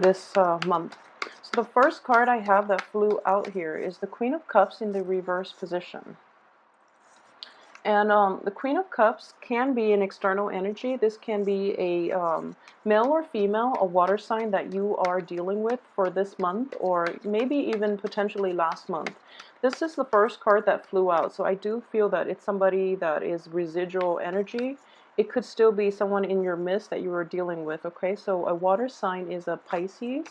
this month. So the first card I have that flew out here is the Queen of Cups in the reverse position. And the Queen of Cups can be an external energy. This can be a male or female, a water sign that you are dealing with for this month, or maybe even potentially last month. This is the first card that flew out, so I do feel that it's somebody that is residual energy. It could still be someone in your midst that you are dealing with, okay? So a water sign is a Pisces,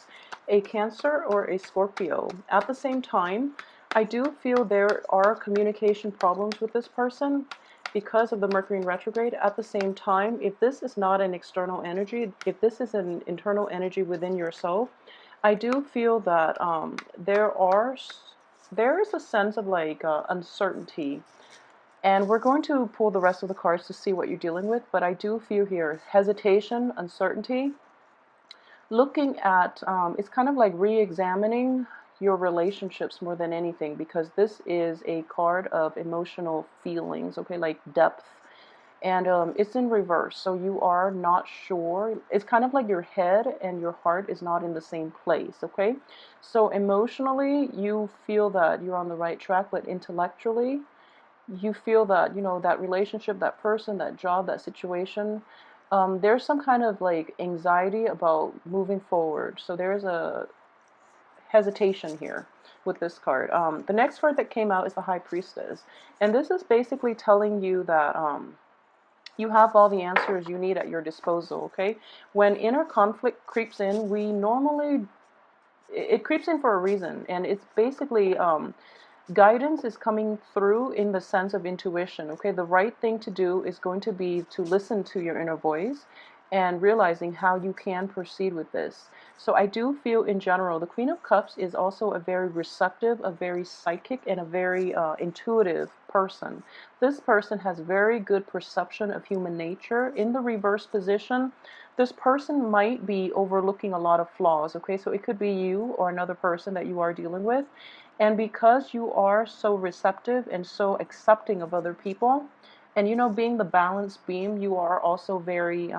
a Cancer, or a Scorpio. At the same time, I do feel there are communication problems with this person because of the Mercury in retrograde. At the same time, if this is not an external energy, if this is an internal energy within yourself, I do feel that there is a sense of like uncertainty. And we're going to pull the rest of the cards to see what you're dealing with, but I do feel here hesitation, uncertainty, looking at, it's kind of like re-examining your relationships more than anything, because this is a card of emotional feelings, okay, like depth. And it's in reverse, so you are not sure. It's kind of like your head and your heart is not in the same place, okay? So emotionally, you feel that you're on the right track, but intellectually, you feel that, you know, that relationship, that person, that job, that situation, there's some kind of like anxiety about moving forward. So there's a hesitation here with this card. The next card that came out is the High Priestess. And this is basically telling you that you have all the answers you need at your disposal, okay? When inner conflict creeps in, it creeps in for a reason. And it's basically guidance is coming through in the sense of intuition, okay? The right thing to do is going to be to listen to your inner voice and realizing how you can proceed with this. So I do feel in general, the Queen of Cups is also a very receptive, a very psychic, and a very intuitive person. This person has very good perception of human nature. In the reverse position, this person might be overlooking a lot of flaws, okay? So it could be you or another person that you are dealing with. And because you are so receptive and so accepting of other people, and you know, being the balanced beam, you are also very,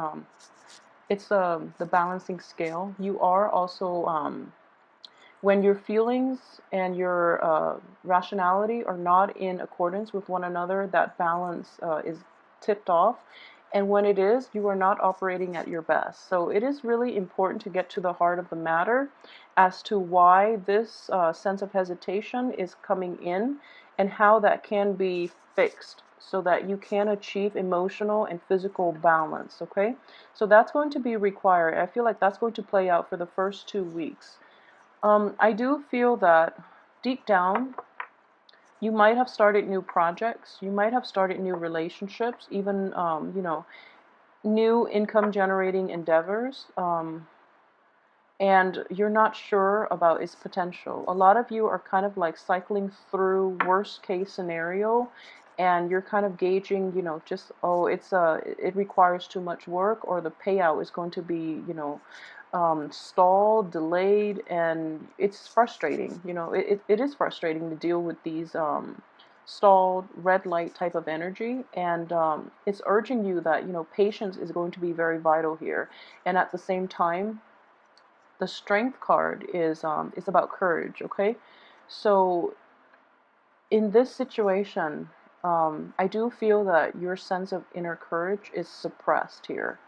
it's the balancing scale. You are also, when your feelings and your rationality are not in accordance with one another, that balance is tipped off. And when it is, you are not operating at your best. So it is really important to get to the heart of the matter as to why this sense of hesitation is coming in and how that can be fixed so that you can achieve emotional and physical balance, okay? So that's going to be required. I feel like that's going to play out for the first 2 weeks. I do feel that deep down, you might have started new projects, you might have started new relationships, even, you know, new income generating endeavors, and you're not sure about its potential. A lot of you are kind of like cycling through worst case scenario, and you're kind of gauging, you know, just, oh, it requires too much work, or the payout is going to be, you know, stalled, delayed, and it's frustrating. You know, it is frustrating to deal with these stalled red light type of energy, and it's urging you that, you know, patience is going to be very vital here. And at the same time, the Strength card is about courage, okay? So in this situation, I do feel that your sense of inner courage is suppressed here.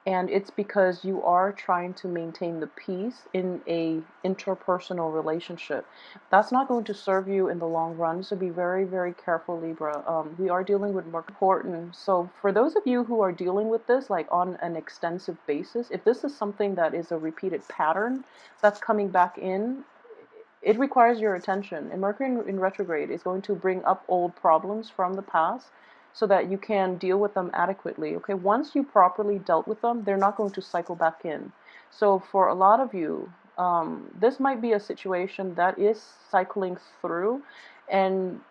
And it's because you are trying to maintain the peace in a interpersonal relationship. That's not going to serve you in the long run, so be very, very careful, Libra. We are dealing with more important. So for those of you who are dealing with this like on an extensive basis, if this is something that is a repeated pattern that's coming back in, it requires your attention. And Mercury in retrograde is going to bring up old problems from the past so that you can deal with them adequately. Okay, once you properly dealt with them, they're not going to cycle back in. So for a lot of you, this might be a situation that is cycling through, and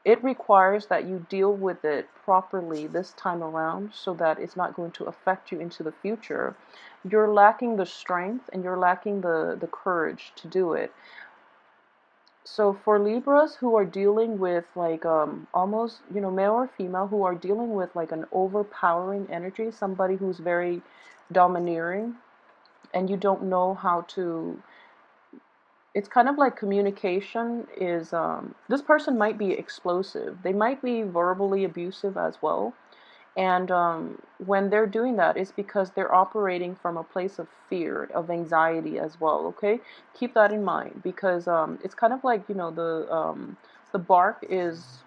it requires that you deal with it properly this time around so that it's not going to affect you into the future. You're lacking the strength and you're lacking the courage to do it. So for Libras who are dealing with like almost, you know, male or female, who are dealing with like an overpowering energy, somebody who's very domineering, and you don't know how to. It's kind of like communication is, this person might be explosive. They might be verbally abusive as well. And when they're doing that, it's because they're operating from a place of fear, of anxiety as well. Okay, keep that in mind, because it's kind of like, the bark is,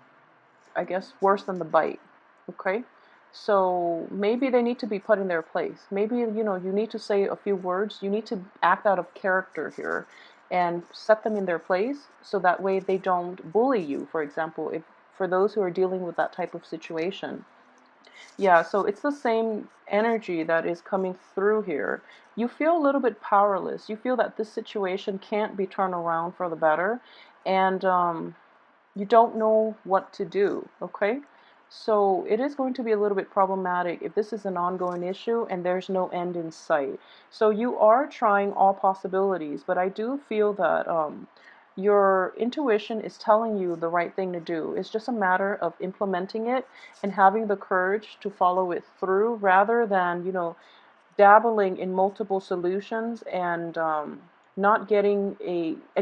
I guess, worse than the bite. Okay, so maybe they need to be put in their place. Maybe, you need to say a few words. You need to act out of character here and set them in their place, so that way they don't bully you, for example, if for those who are dealing with that type of situation. Yeah, so it's the same energy that is coming through here. You feel a little bit powerless. You feel that this situation can't be turned around for the better, and you don't know what to do, okay? So it is going to be a little bit problematic if this is an ongoing issue and there's no end in sight. So you are trying all possibilities, but I do feel that your intuition is telling you the right thing to do. It's just a matter of implementing it and having the courage to follow it through, rather than, dabbling in multiple solutions and not getting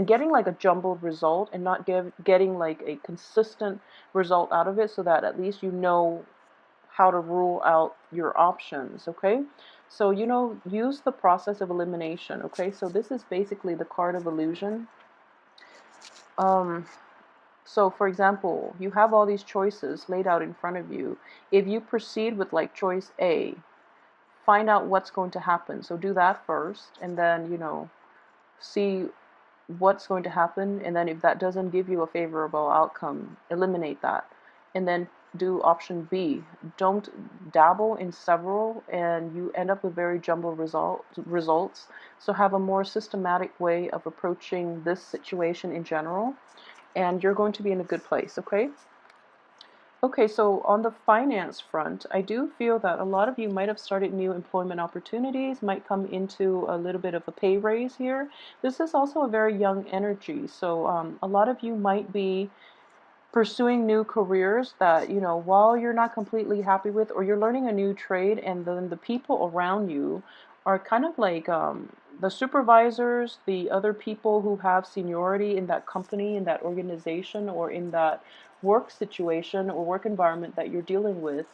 getting like a jumbled result, and not getting like a consistent result out of it, so that at least you know how to rule out your options. Okay, so, use the process of elimination. Okay, so this is basically the card of illusion. um so for example, you have all these choices laid out in front of you. If you proceed with like choice A, find out what's going to happen. So do that first, and then, see what's going to happen. And then if that doesn't give you a favorable outcome, eliminate that. And then do option B. Don't dabble in several, and you end up with very jumbled results. So have a more systematic way of approaching this situation in general, and you're going to be in a good place, okay? Okay, so on the finance front, I do feel that a lot of you might have started new employment opportunities, might come into a little bit of a pay raise here. This is also a very young energy, so a lot of you might be pursuing new careers that, while you're not completely happy with, or you're learning a new trade, and then the people around you are kind of like the supervisors, the other people who have seniority in that company, in that organization, or in that work situation or work environment that you're dealing with.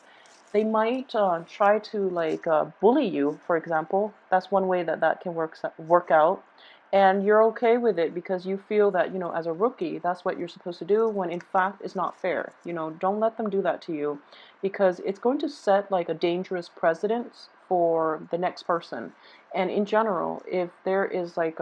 They might try to like bully you, for example. That's one way that that can work out. And you're okay with it because you feel that, as a rookie, that's what you're supposed to do, when in fact it's not fair. Don't let them do that to you, because it's going to set like a dangerous precedence for the next person. And in general, if there is like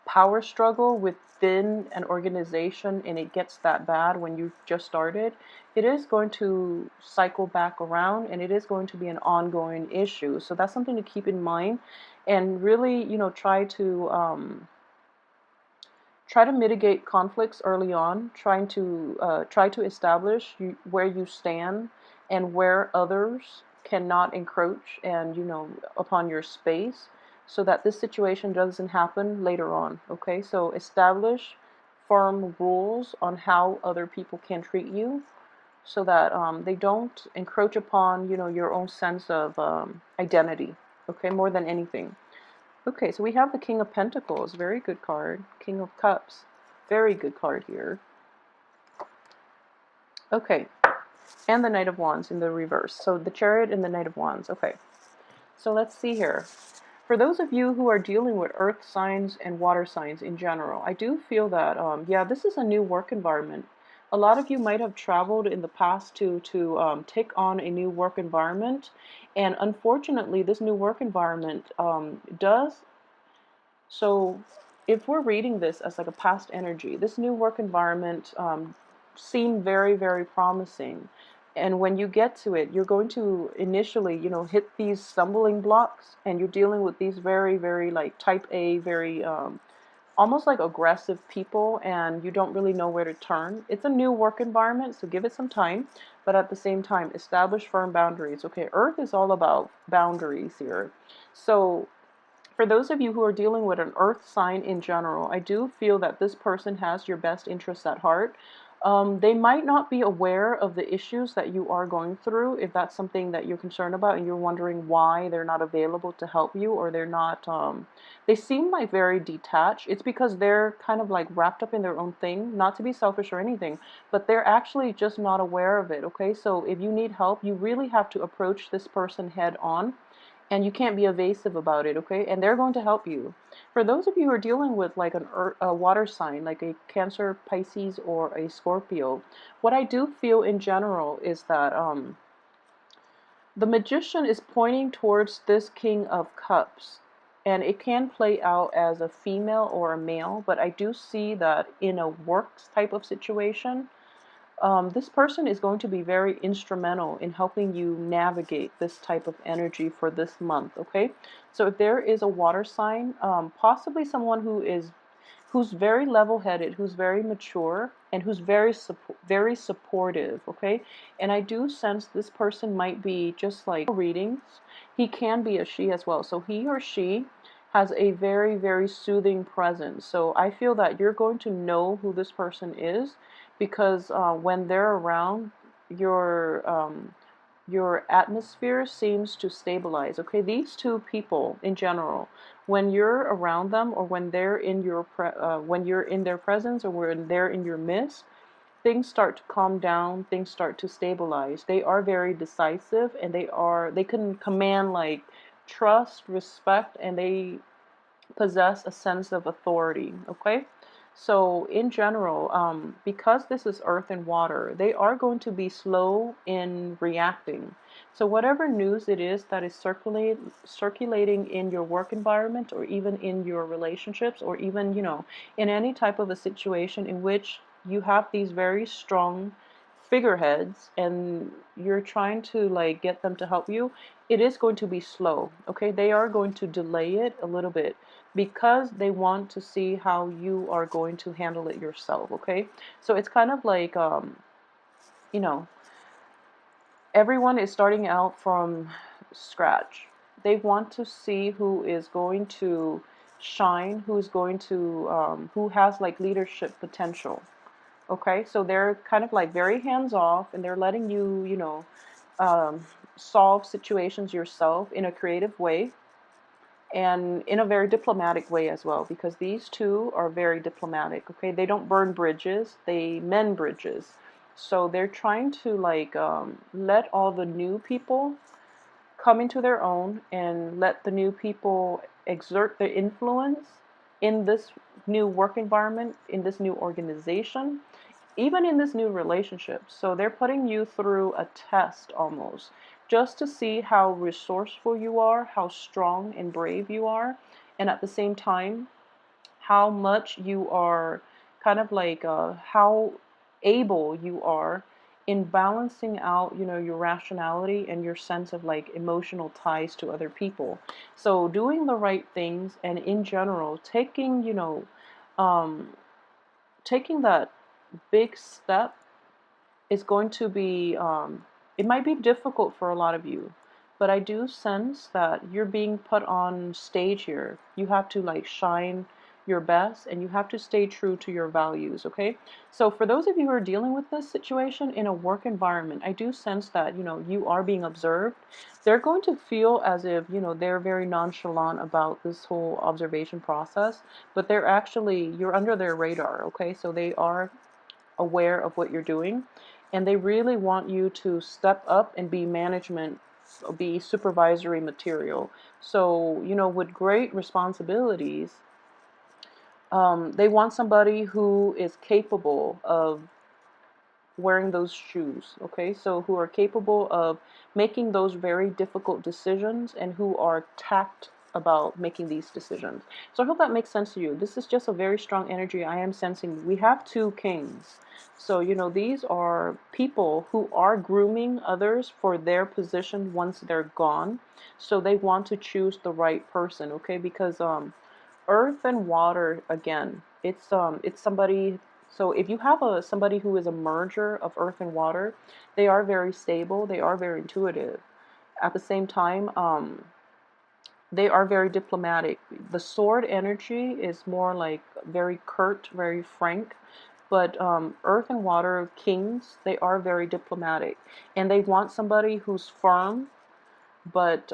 power struggle within an organization and it gets that bad when you just started, it is going to cycle back around, and it is going to be an ongoing issue. So that's something to keep in mind, and really, try to mitigate conflicts early on, try to establish where you stand and where others cannot encroach and, upon your space, so that this situation doesn't happen later on. Okay, so establish firm rules on how other people can treat you, so that they don't encroach upon, your own sense of identity. Okay, more than anything. Okay, so we have the King of Pentacles, very good card. King of Cups, very good card here. Okay, and the Knight of Wands in the reverse. So the Chariot and the Knight of Wands. Okay, so let's see here. For those of you who are dealing with earth signs and water signs in general, I do feel that, yeah, this is a new work environment. A lot of you might have traveled in the past to take on a new work environment, and unfortunately, this new work environment does. So if we're reading this as like a past energy, this new work environment seemed very, very promising. And when you get to it, you're going to initially, hit these stumbling blocks, and you're dealing with these very, very like type A, very almost like aggressive people, and you don't really know where to turn. It's a new work environment, so give it some time, but at the same time, establish firm boundaries. Okay, Earth is all about boundaries here. So for those of you who are dealing with an earth sign in general, I do feel that this person has your best interests at heart. They might not be aware of the issues that you are going through, if that's something that you're concerned about and you're wondering why they're not available to help you, or they're not, they seem like very detached. It's because they're kind of like wrapped up in their own thing, not to be selfish or anything, but they're actually just not aware of it, okay? So if you need help, you really have to approach this person head on, and you can't be evasive about it, okay? And they're going to help you. For those of you who are dealing with like a water sign, like a Cancer, Pisces, or a Scorpio, what I do feel in general is that the Magician is pointing towards this King of Cups. And it can play out as a female or a male, but I do see that in a work type of situation, this person is going to be very instrumental in helping you navigate this type of energy for this month, okay? So if there is a water sign, possibly someone who's very level-headed, who's very mature, and who's very supportive, okay? And I do sense this person might be just like readings. He can be a she as well. So he or she has a very, very soothing presence. So I feel that you're going to know who this person is because when they're around, your your atmosphere seems to stabilize. Okay, these two people in general, when you're around them, or when they're in your when you're in their presence, or when they're in your midst, things start to calm down, things start to stabilize. They are very decisive, and they can command like trust, respect, and they possess a sense of authority, okay? So in general, because this is earth and water, they are going to be slow in reacting. So whatever news it is that is circulating in your work environment, or even in your relationships, or even, in any type of a situation in which you have these very strong figureheads and you're trying to like get them to help you, it is going to be slow, okay? They are going to delay it a little bit because they want to see how you are going to handle it yourself, okay? So it's kind of like, you know, everyone is starting out from scratch. They want to see who is going to shine, who's going to, who has like leadership potential, okay? So they're kind of like very hands off, and they're letting you, um, solve situations yourself in a creative way, and in a very diplomatic way as well, because these two are very diplomatic, okay? They don't burn bridges, they mend bridges. So they're trying to like let all the new people come into their own, and let the new people exert their influence in this new work environment, in this new organization, even in this new relationship. So they're putting you through a test almost, just to see how resourceful you are, how strong and brave you are, and at the same time, how much you are kind of like, how able you are in balancing out, your rationality and your sense of like emotional ties to other people. So doing the right things, and in general, taking, um, taking that big step is going to be, it might be difficult for a lot of you, but I do sense that you're being put on stage here. You have to like shine your best, and you have to stay true to your values, okay? So for those of you who are dealing with this situation in a work environment, I do sense that, you are being observed. They're going to feel as if, they're very nonchalant about this whole observation process, but they're actually, you're under their radar, okay? So they are aware of what you're doing, and they really want you to step up and be management, be supervisory material. So, with great responsibilities, they want somebody who is capable of wearing those shoes, okay? So who are capable of making those very difficult decisions, and who are tact about making these decisions. So I hope that makes sense to you. This is just a very strong energy I am sensing. We have two kings. So, these are people who are grooming others for their position once they're gone. So they want to choose the right person, okay? Because earth and water, again, it's somebody. So if you have somebody who is a merger of earth and water, they are very stable, they are very intuitive. At the same time, they are very diplomatic. The sword energy is more like very curt, very frank. But earth and water kings, they are very diplomatic, and they want somebody who's firm but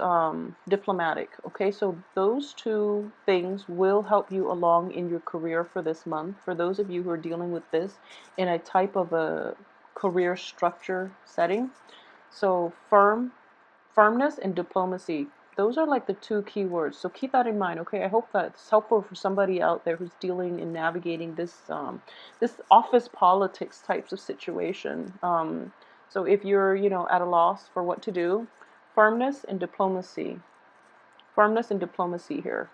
diplomatic. Okay, so those two things will help you along in your career for this month. For those of you who are dealing with this in a type of a career structure setting, so firmness and diplomacy. Those are like the two key words. So keep that in mind, okay? I hope that's helpful for somebody out there who's dealing and navigating this this office politics types of situation. So if you're, at a loss for what to do, firmness and diplomacy. Firmness and diplomacy here.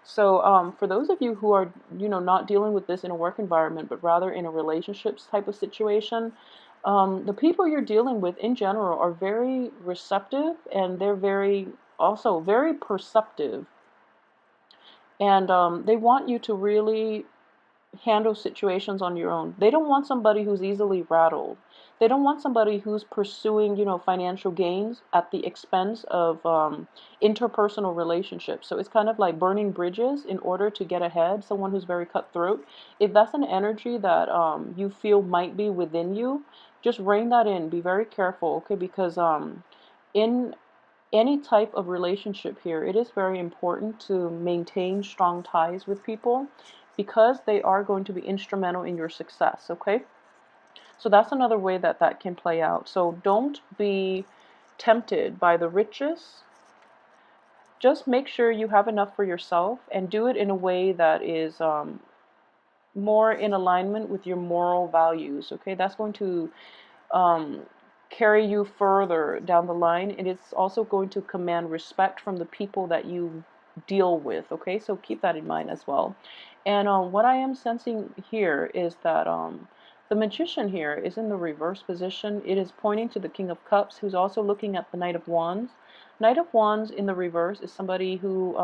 So for those of you who are, not dealing with this in a work environment, but rather in a relationships type of situation, the people you're dealing with in general are very receptive, and they're also very perceptive. And they want you to really handle situations on your own. They don't want somebody who's easily rattled. They don't want somebody who's pursuing, financial gains at the expense of interpersonal relationships. So it's kind of like burning bridges in order to get ahead. Someone who's very cutthroat. If that's an energy that you feel might be within you, just rein that in. Be very careful, okay? Because in any type of relationship here, it is very important to maintain strong ties with people because they are going to be instrumental in your success, okay? So that's another way that that can play out. So don't be tempted by the riches. Just make sure you have enough for yourself and do it in a way that is more in alignment with your moral values, okay? That's going to um, carry you further down the line, and it's also going to command respect from the people that you deal with, okay? So keep that in mind as well. And what I am sensing here is that the magician here is in the reverse position. It is pointing to the King of Cups, who's also looking at the Knight of Wands. Knight of Wands in the reverse is somebody who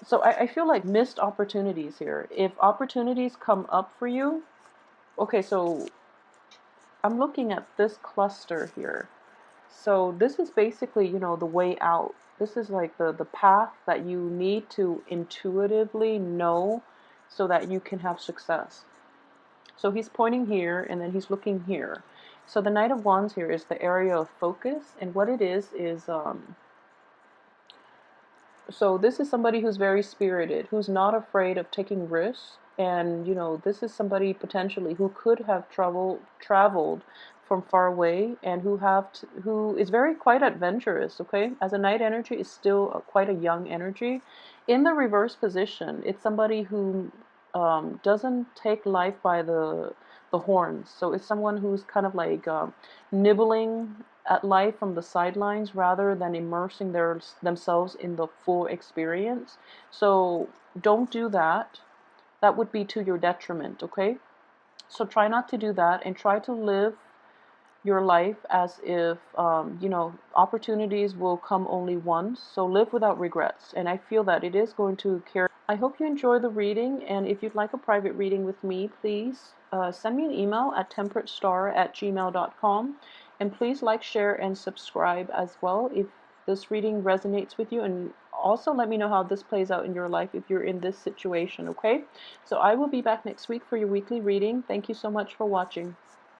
so I feel like missed opportunities here. If opportunities come up for you, okay, so I'm looking at this cluster here. So this is basically, the way out. This is like the path that you need to intuitively know so that you can have success. So he's pointing here and then he's looking here. So the Knight of Wands here is the area of focus, and what it is so this is somebody who's very spirited, who's not afraid of taking risks. And, this is somebody potentially who could have traveled from far away, and who is very quite adventurous, okay? As a Knight energy is still quite a young energy. In the reverse position, it's somebody who doesn't take life by the horns. So it's someone who's kind of like nibbling at life from the sidelines rather than immersing themselves in the full experience. So don't do that. That would be to your detriment, okay? So try not to do that, and try to live your life as if, opportunities will come only once. So live without regrets. And I feel that it is going to carry. I hope you enjoy the reading. And if you'd like a private reading with me, please send me an email at temperatestar@gmail.com. And please like, share, and subscribe as well if this reading resonates with you. And also let me know how this plays out in your life if you're in this situation, okay? So I will be back next week for your weekly reading. Thank you so much for watching.